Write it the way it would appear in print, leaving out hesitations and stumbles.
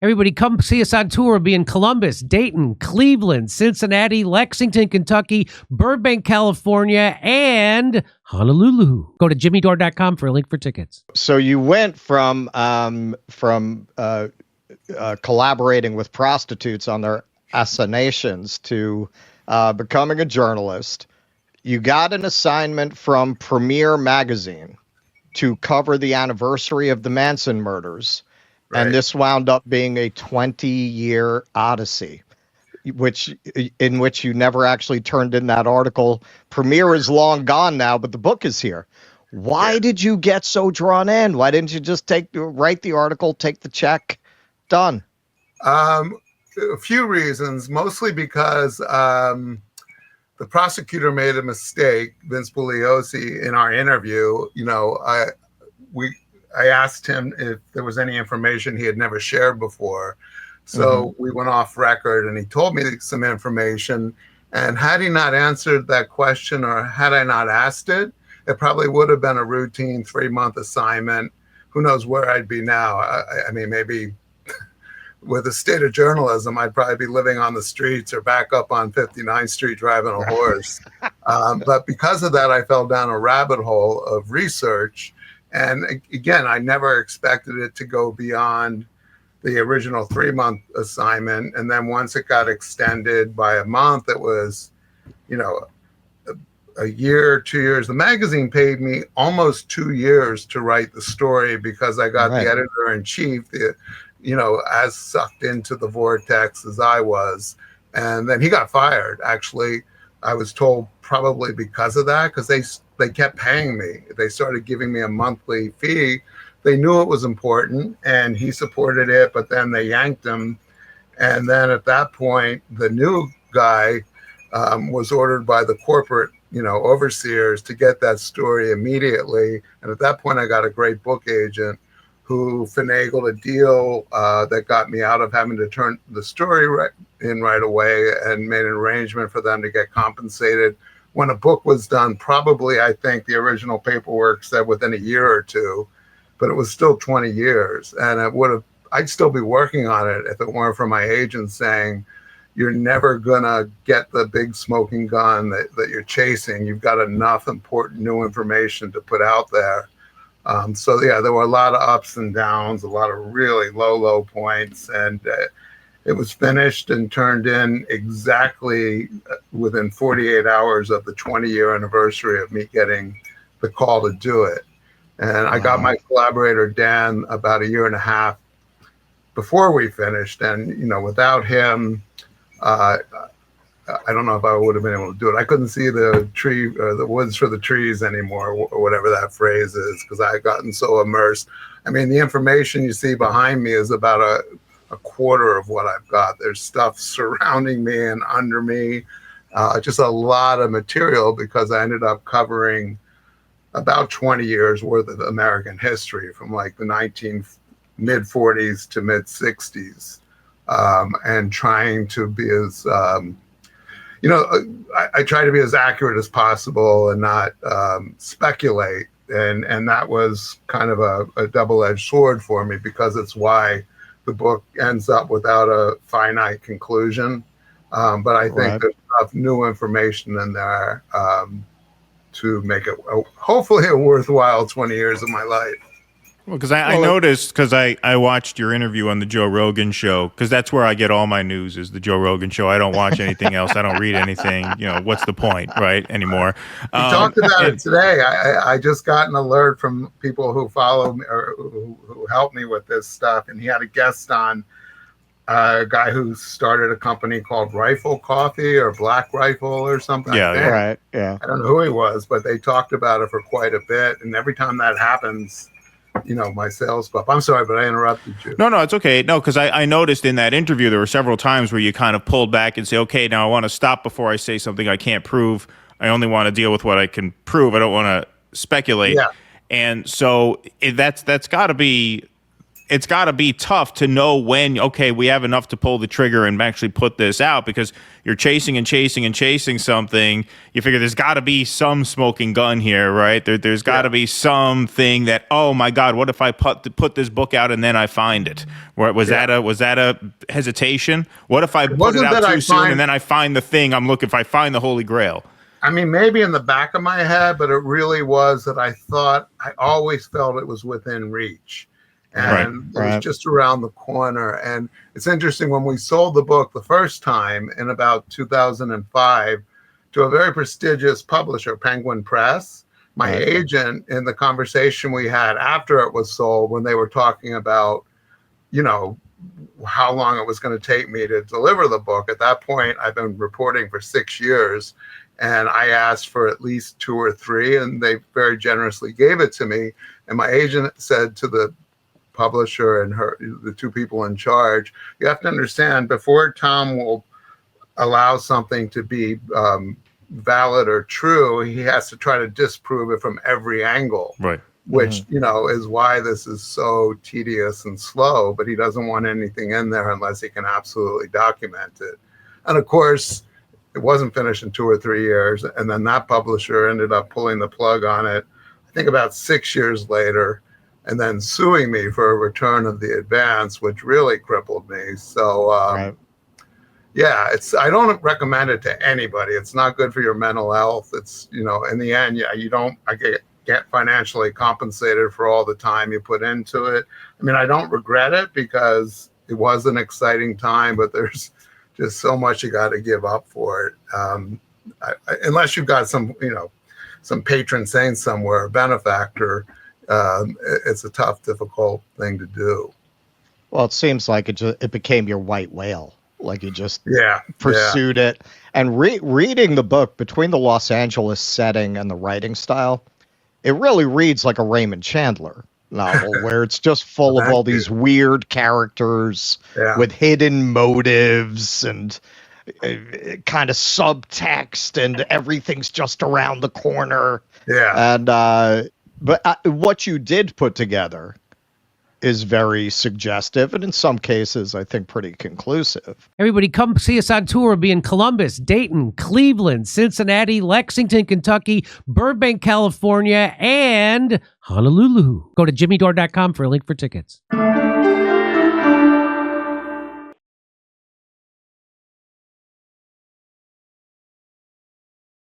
Everybody come see us on tour. We'll be in Columbus, Dayton, Cleveland, Cincinnati, Lexington, Kentucky, Burbank, California, and Honolulu. Go to jimmydore.com for a link for tickets. So you went from collaborating with prostitutes on their assassinations to becoming a journalist. You got an assignment from Premiere Magazine to cover the anniversary of the Manson murders. Right. And this wound up being a 20-year odyssey, in which you never actually turned in that article. Premiere is long gone now, but the book is here. Why did you get so drawn in? Why didn't you just write the article, take the check, done? A few reasons, mostly because the prosecutor made a mistake, Vince Bugliosi, in our interview. I asked him if there was any information he had never shared before. So we went off record and he told me some information. And had he not answered that question, or had I not asked it, it probably would have been a routine 3-month assignment. Who knows where I'd be now? I mean, maybe with the state of journalism, I'd probably be living on the streets or back up on 59th Street driving a horse. But because of that, I fell down a rabbit hole of research. And again, I never expected it to go beyond the original 3-month assignment. And then once it got extended by a month, it was, a year, 2 years. The magazine paid me almost 2 years to write the story because I got the editor-in-chief, as sucked into the vortex as I was. And then he got fired. Actually, I was told probably because of that, because they kept paying me. They started giving me a monthly fee. They knew it was important and he supported it, but then they yanked him. And then at that point, the new guy was ordered by the corporate, overseers to get that story immediately. And at that point, I got a great book agent who finagled a deal that got me out of having to turn the story right away and made an arrangement for them to get compensated. When a book was done, probably I think the original paperwork said within a year or two, but it was still 20 years. And I'd still be working on it if it weren't for my agent saying, you're never gonna get the big smoking gun that you're chasing. You've got enough important new information to put out there. There were a lot of ups and downs, a lot of really low points. And it was finished and turned in exactly within 48 hours of the 20-year anniversary of me getting the call to do it. And I got my collaborator, Dan, about a year and a half before we finished. And, without him, I don't know if I would have been able to do it. I couldn't see the tree, the woods for the trees anymore, or whatever that phrase is, because I had gotten so immersed. I mean, the information you see behind me is about a quarter of what I've got. There's stuff surrounding me and under me, just a lot of material, because I ended up covering about 20 years worth of American history from like the mid-40s to mid-60s, and trying to be as, I try to be as accurate as possible and not speculate. And that was kind of a double-edged sword for me, because it's why the book ends up without a finite conclusion. But I think there's enough new information in there to make it hopefully a worthwhile 20 years of my life. Well, because I noticed, because I watched your interview on the Joe Rogan show, because that's where I get all my news, is the Joe Rogan show. I don't watch anything else. I don't read anything. What's the point, right, anymore? We talked about it today. I just got an alert from people who follow me or who help me with this stuff, and he had a guest on, a guy who started a company called Rifle Coffee or Black Rifle or something. Yeah, right. Yeah. I don't know who he was, but they talked about it for quite a bit. And every time that happens, my sales go up. I'm sorry, but I interrupted you. No, it's okay. No, because I noticed in that interview, there were several times where you kind of pulled back and say, okay, now I want to stop before I say something I can't prove. I only want to deal with what I can prove. I don't want to speculate. Yeah. And so that's got to be it's got to be tough to know when, okay, we have enough to pull the trigger and actually put this out, because you're chasing and chasing and chasing something. You figure there's got to be some smoking gun here, right? There's got to be something that, oh my God, what if I put this book out and then I find it? Was that a hesitation? What if I put it out too soon and then I find the thing I'm looking for? I find the Holy Grail. I mean, maybe in the back of my head, but it really was that I always felt it was within reach. And it was just around the corner. And it's interesting, when we sold the book the first time in about 2005 to a very prestigious publisher, Penguin Press, my agent, in the conversation we had after it was sold, when they were talking about, you know, how long it was going to take me to deliver the book. At that point, I've been reporting for 6 years. And I asked for at least 2 or 3, and they very generously gave it to me. And my agent said to the publisher and the 2 people in charge, you have to understand, before Tom will allow something to be valid or true, he has to try to disprove it from every angle. Right. Which, you know, is why this is so tedious and slow, but he doesn't want anything in there unless he can absolutely document it. And of course, it wasn't finished in 2 or 3 years. And then that publisher ended up pulling the plug on it, I think about 6 years later, and then suing me for a return of the advance, which really crippled me. So, yeah, I don't recommend it to anybody. It's not good for your mental health. It's, you know, in the end, I get financially compensated for all the time you put into it. I mean, I don't regret it, because it was an exciting time, but there's just so much you got to give up for it. Unless you've got some patron saint somewhere, a benefactor, it's a tough, difficult thing to do. Well, it seems like it became your white whale. Like you just pursued it. And reading the book, between the Los Angeles setting and the writing style, it really reads like a Raymond Chandler novel, where it's just full of all these weird characters with hidden motives and kind of subtext, and everything's just around the corner. Yeah. And but what you did put together is very suggestive, and in some cases, I think, pretty conclusive. Everybody come see us on tour. We'll be in Columbus, Dayton, Cleveland, Cincinnati, Lexington, Kentucky, Burbank, California, and Honolulu. Go to jimmydore.com for a link for tickets.